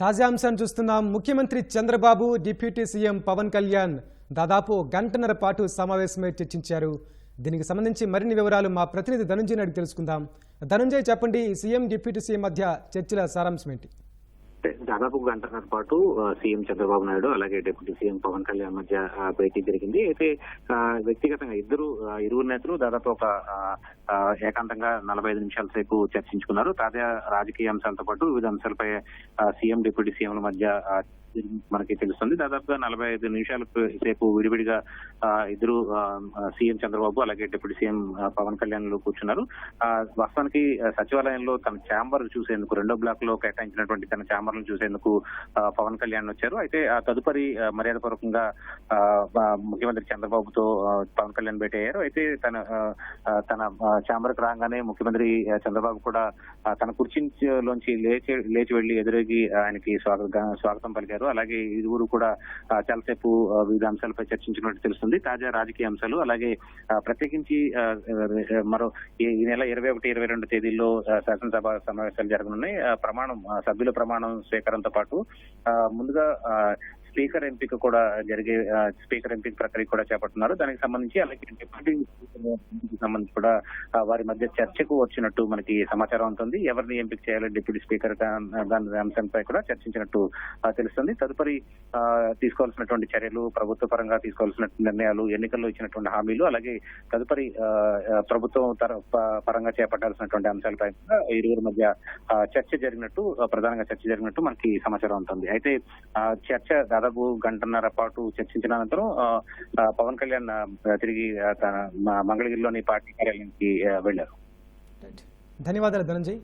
తాజా అంశాన్ని చూస్తున్నాం. ముఖ్యమంత్రి చంద్రబాబు, డిప్యూటీ సీఎం పవన్ కళ్యాణ్ దాదాపు గంటన్నర పాటు సమావేశమై చర్చించారు. దీనికి సంబంధించి మరిన్ని వివరాలు మా ప్రతినిధి ధనంజయ్ అడిగి తెలుసుకుందాం. ధనంజయ్, చెప్పండి, సీఎం డిప్యూటీ సీఎం మధ్య చర్చల సారాంశం ఏంటి? దాదాపు గంటన్నర పాటు సీఎం చంద్రబాబు నాయుడు అలాగే డిప్యూటీ సీఎం పవన్ కళ్యాణ్ మధ్య భేటీ జరిగింది. అయితే వ్యక్తిగతంగా ఇరువురు నేతలు దాదాపు ఒక ఏకాంతంగా 45 నిమిషాల సేపు చర్చించుకున్నారు. తాజా రాజకీయ అంశాలతో పాటు వివిధ అంశాలపై సీఎం డిప్యూటీ సీఎంల మధ్య మనకి తెలుస్తుంది. దాదాపుగా 45 నిమిషాల సేపు విడివిడిగా ఇద్దరు సీఎం చంద్రబాబు అలాగే డిప్యూటీ సీఎం పవన్ కళ్యాణ్ కూర్చున్నారు. వాస్తవానికి సచివాలయంలో తన ఛాంబర్ చూసేందుకు, 2వ బ్లాక్ లో కేటాయించినటువంటి తన ఛాంబర్ ను చూసేందుకు పవన్ కళ్యాణ్ వచ్చారు. అయితే ఆ తదుపరి మర్యాదపూర్వకంగా ముఖ్యమంత్రి చంద్రబాబుతో పవన్ కళ్యాణ్ భేటీ అయ్యారు. అయితే తన ఛాంబర్ కు రాగానే ముఖ్యమంత్రి చంద్రబాబు కూడా తన కుర్చీలోంచి లేచి వెళ్లి ఎదురుగి ఆయనకి స్వాగతం పలికారు. అలాగే ఇరువురు కూడా చాలాసేపు వివిధ అంశాలపై చర్చించినట్టు తెలుస్తుంది. తాజా రాజకీయ అంశాలు, అలాగే ప్రత్యేకించి మరో ఈ నెల 21, 22 తేదీల్లో శాసనసభ సమావేశాలు జరగనున్నాయి. సభ్యుల ప్రమాణం స్వీకారంతో పాటు ముందుగా స్పీకర్ ఎంపిక కూడా స్పీకర్ ఎంపిక ప్రక్రియ కూడా చేపడుతున్నారు. దానికి సంబంధించి అలాగే డిప్యూటీ సంబంధించి కూడా వారి మధ్య చర్చకు వచ్చినట్టు మనకి సమాచారం ఉంటుంది. ఎవరిని ఎంపిక చేయాలి డిప్యూటీ స్పీకర్ దాని అంశంపై కూడా చర్చించినట్టు తెలుస్తుంది. తదుపరి తీసుకోవాల్సినటువంటి చర్యలు, ప్రభుత్వ పరంగా తీసుకోవాల్సిన నిర్ణయాలు, ఎన్నికల్లో ఇచ్చినటువంటి హామీలు, అలాగే తదుపరి ప్రభుత్వం పరంగా చేపట్టాల్సినటువంటి అంశాలపై ఇరువురి మధ్య ప్రధానంగా చర్చ జరిగినట్టు మనకి సమాచారం ఉంటుంది. అయితే చర్చ దాదాపు గంటన్నర పాటు చర్చించిన అనంతరం పవన్ కళ్యాణ్ తిరిగి తన మంగళగిరిలోని పార్టీ కార్యాలయానికి వెళ్లారు. ధన్యవాదాలు ధనంజయ్.